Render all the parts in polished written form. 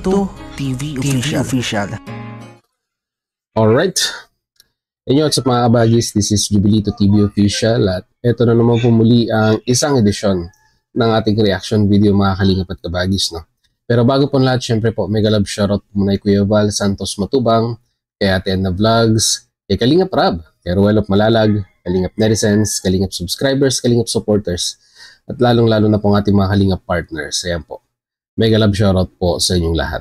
Jubilito TV Official. Alright. Inyo at sa mga kabagis, this is Jubilito TV Official at ito na naman po muli ang isang edisyon ng ating reaction video mga kalingap at kabagis. No? Pero bago po lahat, syempre po, mega love shoutout po muna kay Kuya Val Santos Matubang, kay Ate Anna Vlogs, kay Kalingap Rab, kay Ruel of Malalag, Kalingap Netizens, Kalingap Subscribers, Kalingap Supporters, at lalong-lalo na po ang ating mga Kalingap Partners. Ayan po. Mega love shoutout po sa inyong lahat.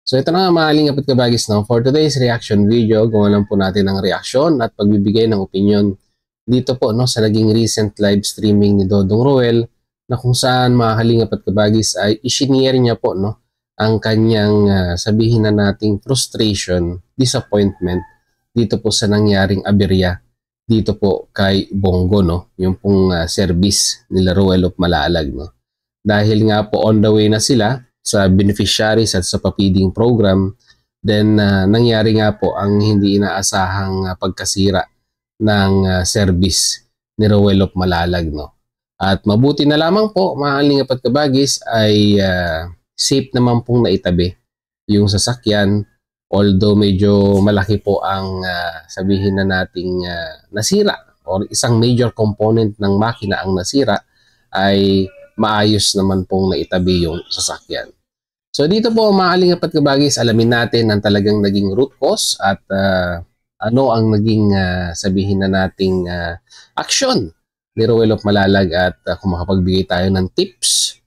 So ito na nga mga kalingap at kabagis, no? For today's reaction video, gawa lang po natin ng reaksyon at pagbibigay ng opinion dito po no, sa naging recent live streaming ni Dodong Roel na kung saan mga kalingap at kabagis ay isinare niya po no, ang kanyang sabihin na nating frustration, disappointment dito po sa nangyaring aberya dito po kay Bongo, no? Yung pong service nila Ruel of Malalag. No? Dahil nga po on the way na sila sa beneficiaries at sa papiding program, then nangyari nga po ang hindi inaasahang pagkasira ng service ni Ruel of Malalag. No? At mabuti na lamang po, mga kalingap at kabagis, ay safe naman pong naitabi yung sasakyan. Although medyo malaki po ang sabihin na nating nasira or isang major component ng makina ang nasira, ay maayos naman pong naitabi yung sasakyan. So dito po mga kalingap at kabagis, alamin natin ang talagang naging root cause at ano ang naging sabihin na nating action ni Ruel of Malalag at kung makapagbigay tayo ng tips,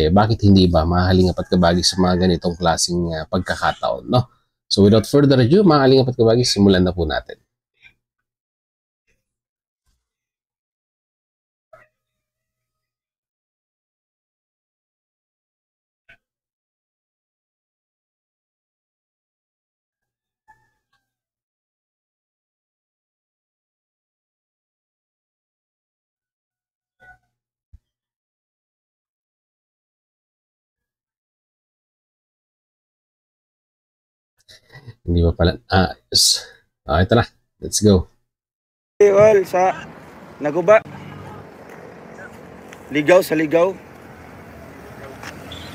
bakit hindi ba mga kalingap at kabagis sa mga ganitong klaseng pagkakataon. No? So without further ado mga kalingap at kabagis, simulan na po natin. Hindi ba pala? Yes. Ito na. Let's go. Well, sa naguba. Ligaw sa ligaw.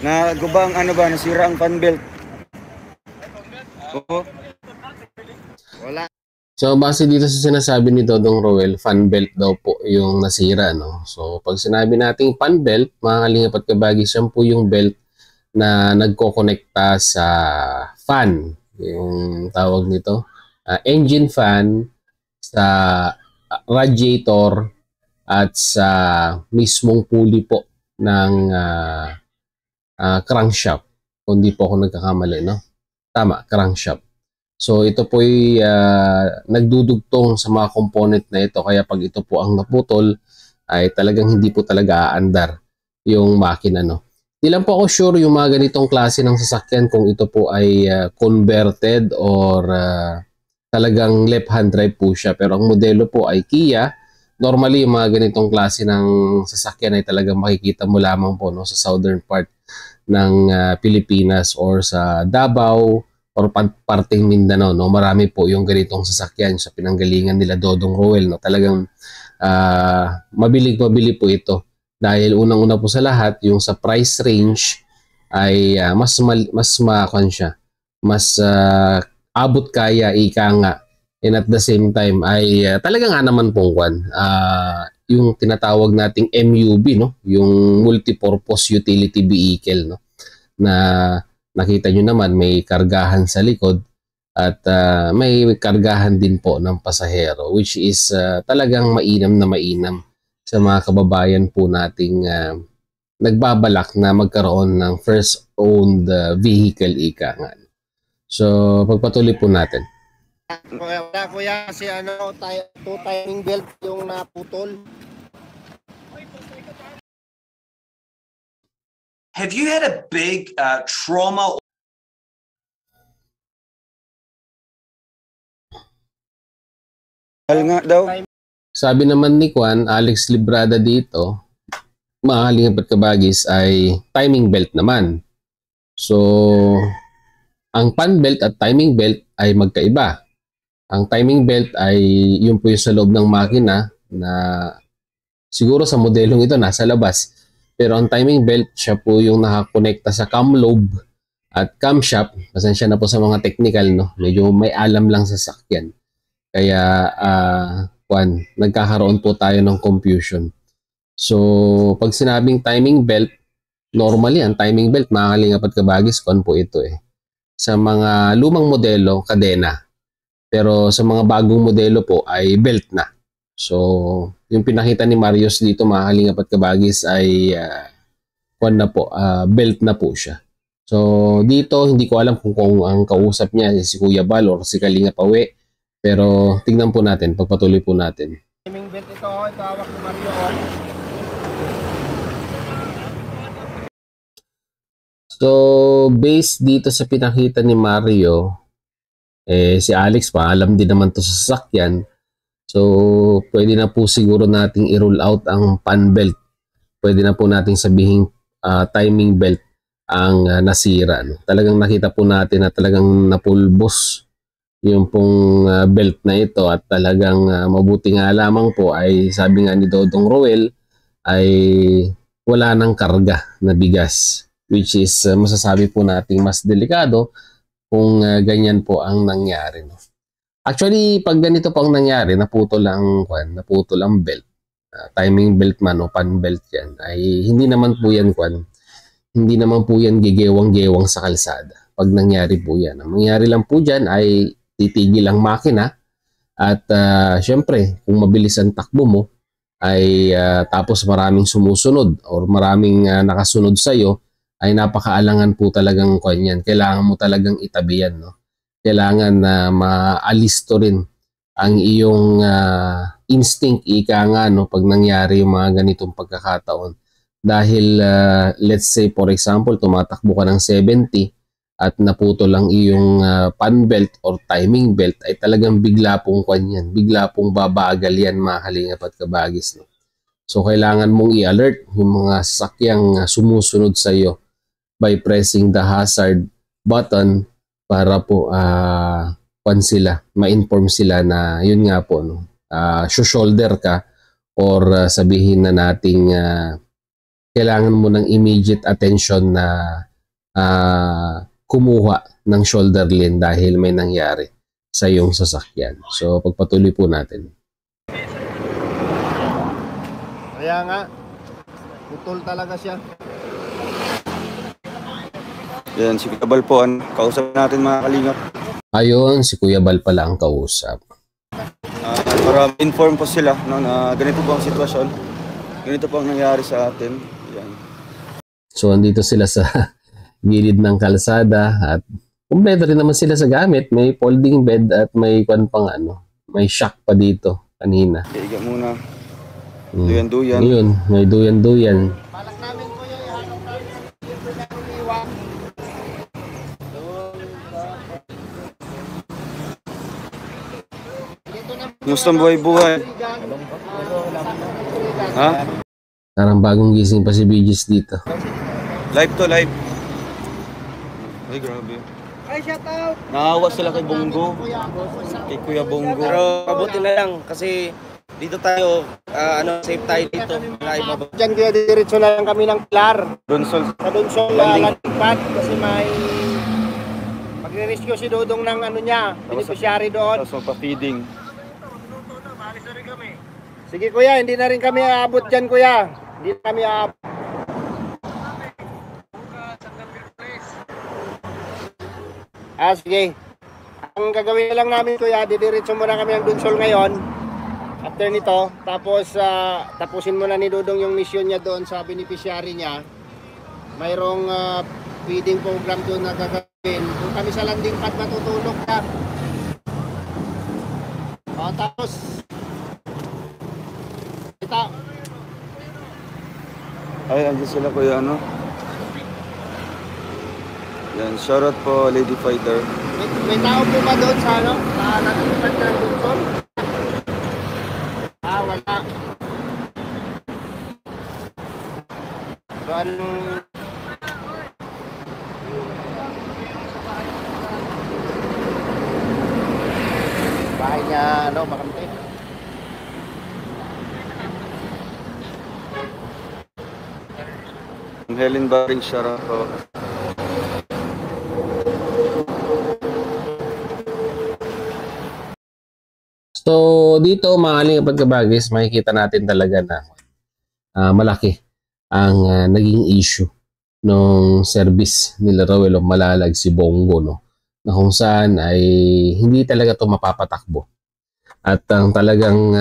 Naguba ang ano ba? Nasira ang fan belt. Oo. Wala. So base dito sa sinasabi ni Dodong Roel, fan belt daw po yung nasira. No? So pag sinabi nating fan belt, mga kalingap at kabagis, yan po yung belt na nagkokonekta sa fan. Yung tawag nito, engine fan, sa radiator at sa mismong pulley po ng crankshaft. Kung di po ako nagkakamali, no? Tama, crankshaft. So ito po ay nagdudugtong sa mga component na ito, kaya pag ito po ang naputol ay talagang hindi po talaga aandar yung makina, no? Di lang po ako sure yung mga ganitong klase ng sasakyan kung ito po ay converted or talagang left-hand drive po siya. Pero ang modelo po ay Kia. Normally, yung mga ganitong klase ng sasakyan ay talagang makikita mo lamang po no, sa southern part ng Pilipinas or sa Davao or parteng Mindanao. No? Marami po yung ganitong sasakyan sa pinanggalingan nila Dodong Roel. No? Talagang mabili po ito. Dahil unang-una po sa lahat, yung sa price range ay mas abot kaya, ika nga. And at the same time ay talaga nga naman pong yung tinatawag nating MUV, no? Yung multipurpose utility vehicle, no? Na nakita nyo naman may kargahan sa likod at may kargahan din po ng pasahero, which is talagang mainam na mainam sa mga kababayan po nating nagbabalak na magkaroon ng first owned vehicle, ika nga. So, pagpatuloy po natin. Wala kuya kasi ano, two timing belt yung naputol. Have you had a big trauma? Nga daw. Sabi naman ni Alex Librada dito, mga kalingap at kabagis, ay timing belt naman. So, ang fan belt at timing belt ay magkaiba. Ang timing belt ay yung po yung sa loob ng makina na siguro sa modelong ito nasa labas. Pero ang timing belt, siya po yung nakakonekta sa cam lobe At camshaft, pasensya na po sa mga technical, no? Medyo may alam lang sa sakyan. Kaya, nagkakaroon po tayo ng confusion. So, pag sinabing timing belt, normally, ang timing belt, mga kalingap at kabagis, po ito eh. Sa mga lumang modelo, kadena. Pero sa mga bagong modelo po ay belt na. So, yung pinakita ni Marius dito, mga kalingap at kabagis, ay belt na po siya. So, dito, hindi ko alam kung ang kausap niya si Kuya Bal or si Kalingap Awe. Pero, tignan po natin, pagpatuloy po natin. Timing belt ito hawak ni Mario. So, based dito sa pinakita ni Mario, si Alex pa, alam din naman to sa sasakyan. So, pwede na po siguro nating i-roll out ang pan belt. Pwede na po nating sabihin timing belt ang nasira. No? Talagang nakita po natin na talagang napulbos yung pong belt na ito at talagang mabuti nga lamang po ay sabi nga ni Dodong Roel ay wala nang karga na bigas, which is masasabi po nating mas delikado kung ganyan po ang nangyari. No? Actually, pag ganito po ang nangyari, naputol ang belt, timing belt man o pan belt yan, ay hindi naman po yan hindi naman po yan gigewang-gewang sa kalsada. Pag nangyari po yan, ang mangyari lang po dyan ay titigil ang makina at syempre, kung mabilis ang takbo mo, ay tapos maraming sumusunod or maraming nakasunod sa iyo, ay napakaalangan po talagang yan. Kailangan mo talagang itabi yan. No? Kailangan na maalisto rin ang iyong instinct, ika nga, no, pag nangyari yung mga ganitong pagkakataon. Dahil, let's say, for example, tumatakbo ka ng 70 at naputol ang iyong pan belt or timing belt, ay talagang bigla pong yan. Bigla pong babagal yan, mga kalingap at kabagis. No? So, kailangan mong i-alert yung mga sasakyang sumusunod sa iyo by pressing the hazard button para po ma-inform sila na yun nga po, no? Shoulder ka or sabihin na nating kailangan mo ng immediate attention na kumuha ng shoulder lean dahil may nangyari sa iyong sasakyan. So, pagpatuloy po natin. Kaya nga, putol talaga siya. Yan, si Kuya Bal po, kausap natin mga kalingap. Ayun, si Kuya Bal pala ang kausap. Para inform po sila no, na ganito po ang sitwasyon. Ganito po ang nangyari sa atin. Yan. So, andito sila sa gilid ng kalsada at kumpleto rin naman sila sa gamit. May folding bed at may may shock pa dito kanina. Higa muna. Duyan-duyan. Yun, may duyan-duyan. Balak namin ko yung ihanap namin ng iwak. Kumusta ang buhay-buhay? Ha? Parang bagong gising pa si Bigis dito. Live to live. Ay, grabe. Ay, shout out! Naawa sila kay Bongo. Kay Kuya Bongo. Pero mabuti na lang kasi dito tayo, safe tayo dito. Diyan kaya diretso na lang kami ng Pilar. Donsol. Sa Donsol landing pad kasi may magre-rescue si Dodong ng beneficiary doon. Tapos magpa-feeding. Sige kuya, hindi na rin kami aabot dyan kuya. Hindi na kami aabot. Sige. Ang gagawin na lang namin kuya, didiretso muna kami ang Donsol ngayon. After nito, tapos tapusin muna ni Dodong yung mission niya doon sa beneficiary niya. Mayroong feeding program doon na gagawin. Kung kami sa landing pad matutulog na. Tapos kita. Ay, andyan sila kuya Yan, shoutout po Lady Fighter. May tao po ba doon sa sa landing pad ng Donsol? Wala. So, bahay niya, Makante. Helen Baring, shoutout po. So, dito mga kalingap at kabagis, makikita natin talaga na malaki ang naging issue ng service nila Roel of Malalag si Bongo, no? Na kung saan ay hindi talaga ito mapapatakbo. At ang talagang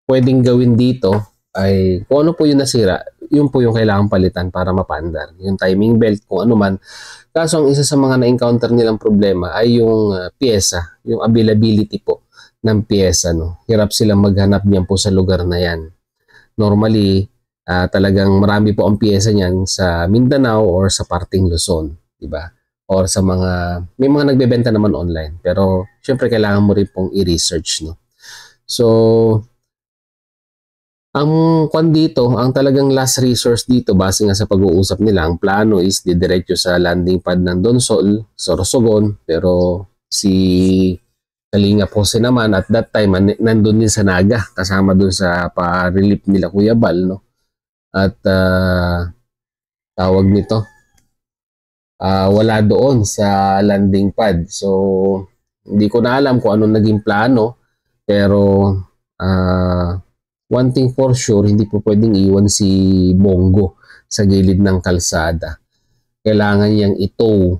pwedeng gawin dito ay kung ano po yung nasira, yun po yung kailangan palitan para mapandar. Yung timing belt, kung ano man. Kaso ang isa sa mga na-encounter nilang problema ay yung pyesa, yung availability po ng pyesa. No? Hirap silang maghanap niyan po sa lugar na yan. Normally, talagang marami po ang pyesa niyan sa Mindanao or sa parting Luzon. Diba? Or sa may mga nagbebenta naman online. Pero syempre kailangan mo rin pong i-research. No? So, ang talagang last resource dito, base nga sa pag-uusap nila, ang plano is didiretso sa landing pad ng Donsol, Sorsogon, pero si Kalinga Jose naman at that time nandun din sa Naga, kasama dun sa pa-relief nila Kuya Bal, no? At tawag nito, wala doon sa landing pad. So, hindi ko na alam kung anong naging plano, pero one thing for sure, hindi po pwedeng iwan si Bongo sa gilid ng kalsada. Kailangan niyang itow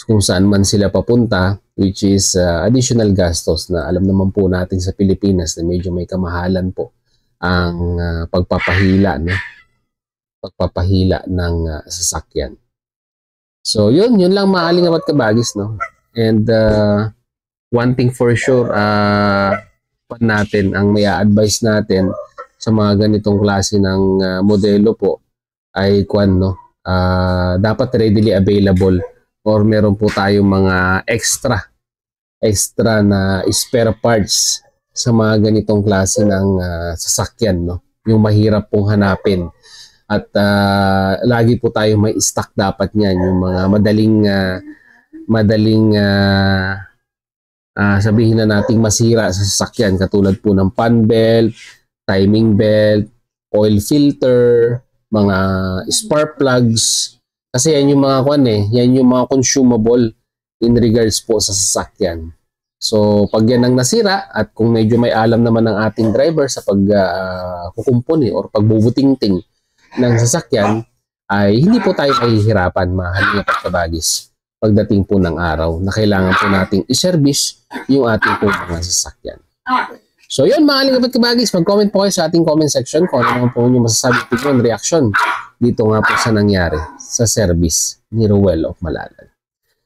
kung saan man sila papunta, which is additional gastos na alam naman po natin sa Pilipinas na medyo may kamahalan po ang pagpapahila, no? Pagpapahila ng sasakyan. So yun lang mga kalingap at kabagis, no? And one thing for sure, natin ang may advice natin sa mga ganitong klase ng modelo po ay dapat readily available or meron po tayong mga extra na spare parts sa mga ganitong klase ng sasakyan, no? Yung mahirap pong hanapin at lagi po tayong may stock dapat niyan, yung mga madaling sabihin na nating masira sa sasakyan, katulad po ng fan belt, timing belt, oil filter, mga spark plugs, kasi yan yung mga yan yung mga consumable in regards po sa sasakyan. So pag yan ang nasira at kung medyo may alam naman ng ating driver sa pagkukumpuni or pagbubutingting ng sasakyan, ay hindi po tayo mahihirapan mga kalingap at kabagis pagdating po ng araw na kailangan po nating i-service yung ating po mga sasakyan. So yun mga kalingap at kabagis, mag-comment po kayo sa ating comment section kung ano po yung masasabi po yung reaction dito nga po sa nangyari sa service ni Roel of Malalag.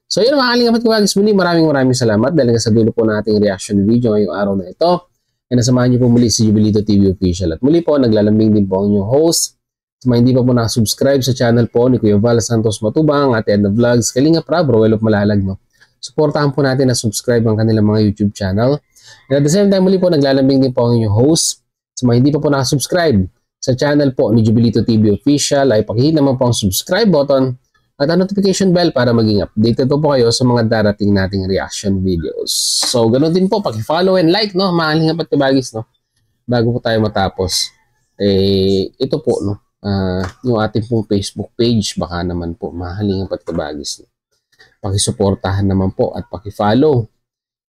So yun mga kalingap at kabagis, muli maraming salamat dahil sa dulo po nating reaction video ngayong araw na ito. And nasamahan niyo po muli si Jubilito TV Official. At muli po, naglalambing din po ang inyong host. Sa mga hindi pa po nakasubscribe sa channel po ni Kuya Val Santos Matubang at Edna Vlogs, Kalingap Rab, Roel of Malalag, no? Suportahan po natin na subscribe ang kanilang mga YouTube channel. And at the same time, muli po, naglalambing din po ang inyong host. Sa mga hindi pa po nakasubscribe sa channel po ni Jubilito TV Official, ay pakihit naman po ang subscribe button at ang notification bell para maging updated po kayo sa mga darating nating reaction videos. So, ganoon din po, paki-follow and like, no? Mga kalingap at kabagis, no? Bago po tayo matapos, ito po, no? Yung ating pong Facebook page, baka naman po mahalingap at kabagis. Pakisuportahan naman po at pakifollow.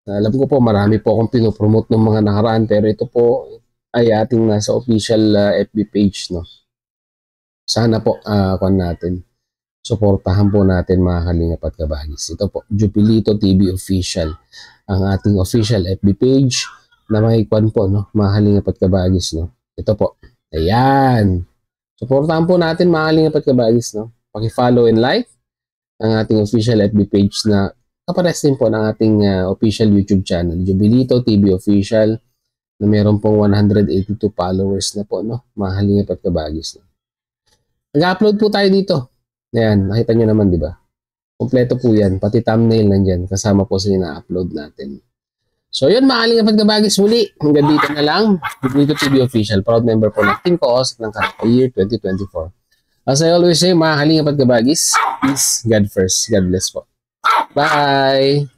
Alam ko po marami po akong pinopromote ng mga nakaraan, pero ito po ay ating nasa official FB page, no? Sana po natin suportahan po natin mga kalingap at kabagis. Ito po, Jubilito TV Official, ang ating official FB page na may po, no? Mga kalingap at kabagis, no? Ito po, ayan. Suportahan po natin mga kalingap at kabagis, no? Paki-follow and like ang ating official FB page na kapares din po ng ating official YouTube channel, Jubilito TV Official, na meron pong 182 followers na po, no? Mga kalingap at kabagis, no? Nag-upload po tayo dito. Ayan, nakita nyo naman, di ba? Kompleto po yan, pati thumbnail nandyan, kasama po sa na-upload natin. So yun mga kalingap at kabagis, muli hanggang dito na lang. Jubilito TV Official, proud member po ng Team Koos ng year 2024. As I always say, mga kalingap at kabagis, peace, God first, God bless po. Bye!